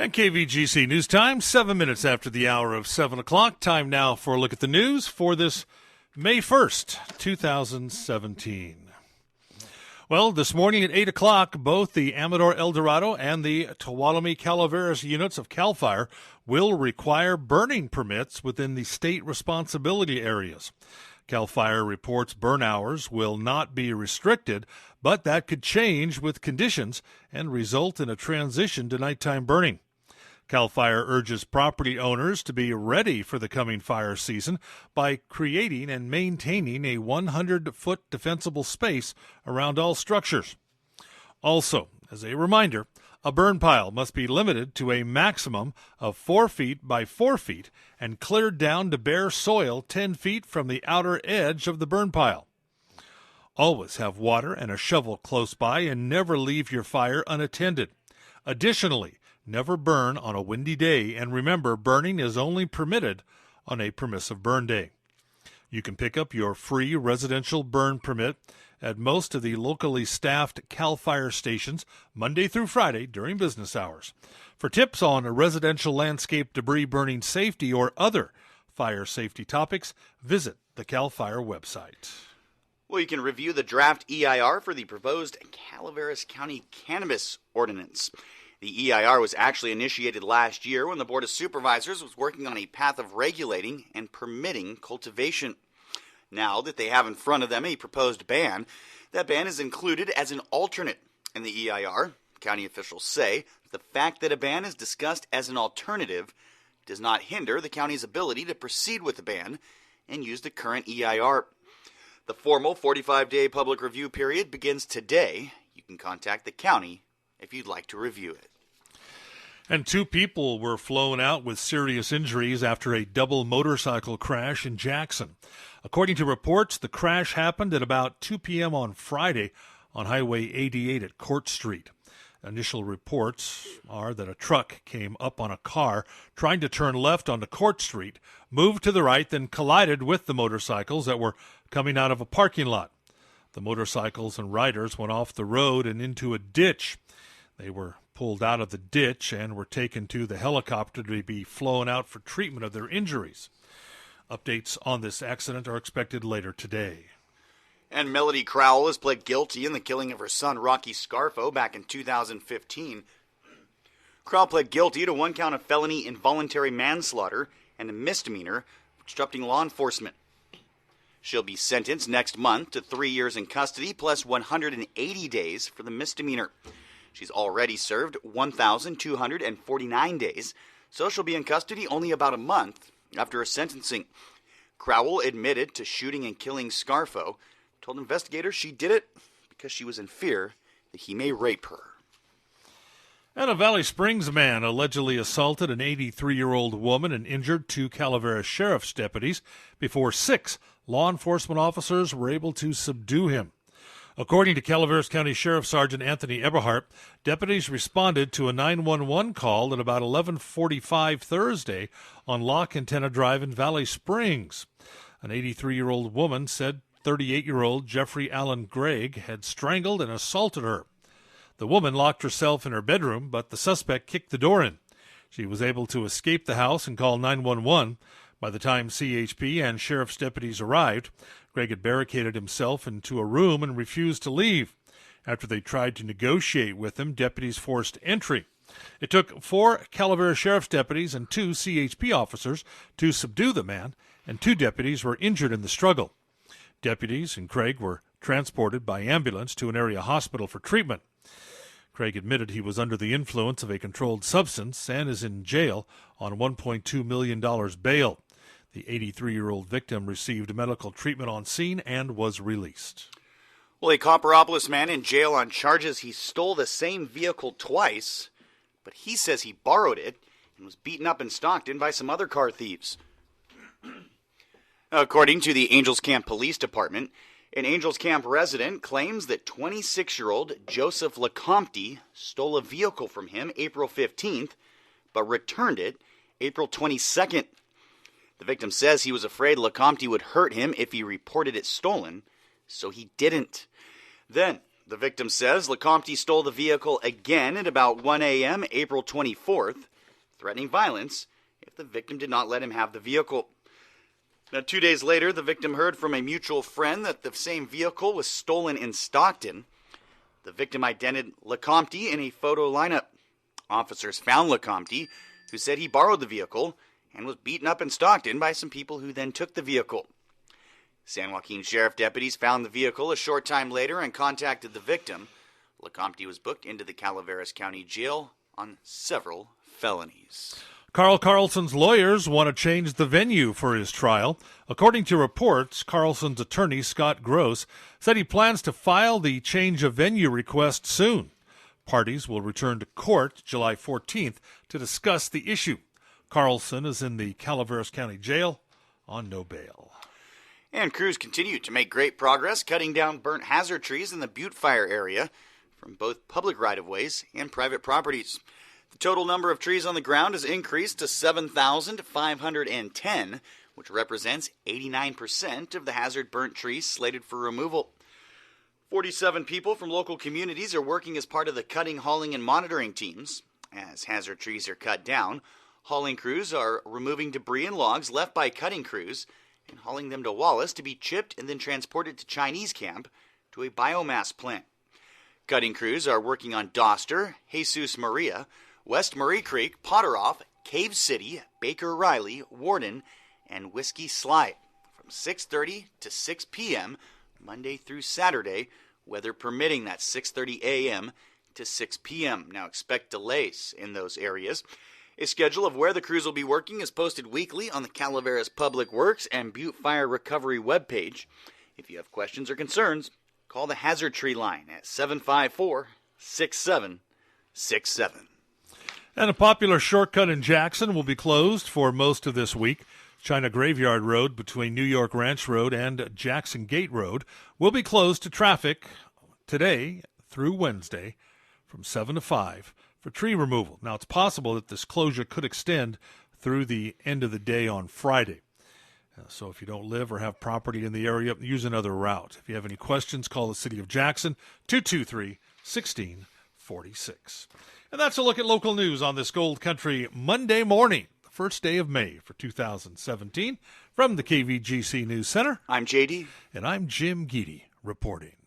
And KVGC News Time, 7 minutes after the hour of 7 o'clock. Time now for a look at the news for this May 1st, 2017. Well, this morning at 8 o'clock, both the Amador Eldorado and the Tuolumne Calaveras units of CAL FIRE will require burning permits within the state responsibility areas. CAL FIRE reports burn hours will not be restricted, but that could change with conditions and result in a transition to nighttime burning. CAL FIRE urges property owners to be ready for the coming fire season by creating and maintaining a 100-foot defensible space around all structures. Also, as a reminder, a burn pile must be limited to a maximum of 4 feet by 4 feet and cleared down to bare soil 10 feet from the outer edge of the burn pile. Always have water and a shovel close by and never leave your fire unattended. Additionally, never burn on a windy day, and remember, burning is only permitted on a permissive burn day. You can pick up your free residential burn permit at most of the locally staffed CAL FIRE stations Monday through Friday during business hours. For tips on residential landscape debris burning safety or other fire safety topics, visit the CAL FIRE website. Well, you can review the draft EIR for the proposed Calaveras County Cannabis Ordinance. The EIR was actually initiated last year when the Board of Supervisors was working on a path of regulating and permitting cultivation. Now that they have in front of them a proposed ban, that ban is included as an alternate in the EIR. County officials say the fact that a ban is discussed as an alternative does not hinder the county's ability to proceed with the ban and use the current EIR. The formal 45-day public review period begins today. You can contact the county if you'd like to review it. And 2 people were flown out with serious injuries after a double motorcycle crash in Jackson. According to reports, the crash happened at about 2 p.m. on Friday on Highway 88 at Court Street. Initial reports are that a truck came up on a car trying to turn left onto Court Street, moved to the right, then collided with the motorcycles that were coming out of a parking lot. The motorcycles and riders went off the road and into a ditch. They were pulled out of the ditch and were taken to the helicopter to be flown out for treatment of their injuries. Updates on this accident are expected later today. And Melody Crowell has pled guilty in the killing of her son Rocky Scarfo back in 2015. Crowell pled guilty to 1 count of felony involuntary manslaughter and a misdemeanor for obstructing law enforcement. She'll be sentenced next month to 3 years in custody plus 180 days for the misdemeanor. She's already served 1,249 days, so she'll be in custody only about a month after her sentencing. Crowell admitted to shooting and killing Scarfo, told investigators she did it because she was in fear that he may rape her. And a Valley Springs man allegedly assaulted an 83-year-old woman and injured 2 Calaveras sheriff's deputies before 6 law enforcement officers were able to subdue him. According to Calaveras County Sheriff Sergeant Anthony Eberhardt, deputies responded to a 911 call at about 11:45 Thursday on La Quintana Drive in Valley Springs. An 83-year-old woman said 38-year-old Jeffrey Allen Gregg had strangled and assaulted her. The woman locked herself in her bedroom, but the suspect kicked the door in. She was able to escape the house and call 911. By the time CHP and sheriff's deputies arrived, Gregg had barricaded himself into a room and refused to leave. After they tried to negotiate with him, deputies forced entry. It took 4 Calaveras sheriff's deputies and 2 CHP officers to subdue the man, and 2 deputies were injured in the struggle. Deputies and Craig were transported by ambulance to an area hospital for treatment. Craig admitted he was under the influence of a controlled substance and is in jail on $1.2 million bail. The 83-year-old victim received medical treatment on scene and was released. Well, a Copperopolis man in jail on charges he stole the same vehicle twice, but he says he borrowed it and was beaten up in Stockton by some other car thieves. According to the Angels Camp Police Department, an Angels Camp resident claims that 26-year-old Joseph LeCompte stole a vehicle from him April 15th, but returned it April 22nd. The victim says he was afraid LeCompte would hurt him if he reported it stolen, so he didn't. Then, the victim says LeCompte stole the vehicle again at about 1 a.m. April 24th. threatening violence if the victim did not let him have the vehicle. Now, 2 days later, the victim heard from a mutual friend that the same vehicle was stolen in Stockton. The victim identified Lecomte in a photo lineup. Officers found Lecomte, who said he borrowed the vehicle and was beaten up in Stockton by some people who then took the vehicle. San Joaquin Sheriff deputies found the vehicle a short time later and contacted the victim. Lecomte was booked into the Calaveras County Jail on several felonies. Carl Carlson's lawyers want to change the venue for his trial. According to reports, Carlson's attorney, Scott Gross, said he plans to file the change of venue request soon. Parties will return to court July 14th to discuss the issue. Carlson is in the Calaveras County Jail on no bail. And crews continue to make great progress cutting down burnt hazard trees in the Butte Fire area from both public right-of-ways and private properties. The total number of trees on the ground has increased to 7,510, which represents 89% of the hazard burnt trees slated for removal. 47 people from local communities are working as part of the cutting, hauling, and monitoring teams. As hazard trees are cut down, hauling crews are removing debris and logs left by cutting crews and hauling them to Wallace to be chipped and then transported to Chinese Camp to a biomass plant. Cutting crews are working on Doster, Jesus Maria, West Murray Creek, Potteroff, Cave City, Baker Riley, Warden, and Whiskey Slide from 6:30 to 6 p.m. Monday through Saturday, weather permitting. That's 6:30 a.m. to 6 p.m. Now expect delays in those areas. A schedule of where the crews will be working is posted weekly on the Calaveras Public Works and Butte Fire Recovery webpage. If you have questions or concerns, call the Hazard Tree line at 754-6767. And a popular shortcut in Jackson will be closed for most of this week. China Graveyard Road between New York Ranch Road and Jackson Gate Road will be closed to traffic today through Wednesday from 7 to 5 for tree removal. Now, it's possible that this closure could extend through the end of the day on Friday. So if you don't live or have property in the area, use another route. If you have any questions, call the City of Jackson, 223-1646. And that's a look at local news on this Gold Country Monday morning, the first day of May for 2017. From the KVGC News Center, I'm JD. And I'm Jim Geedy reporting.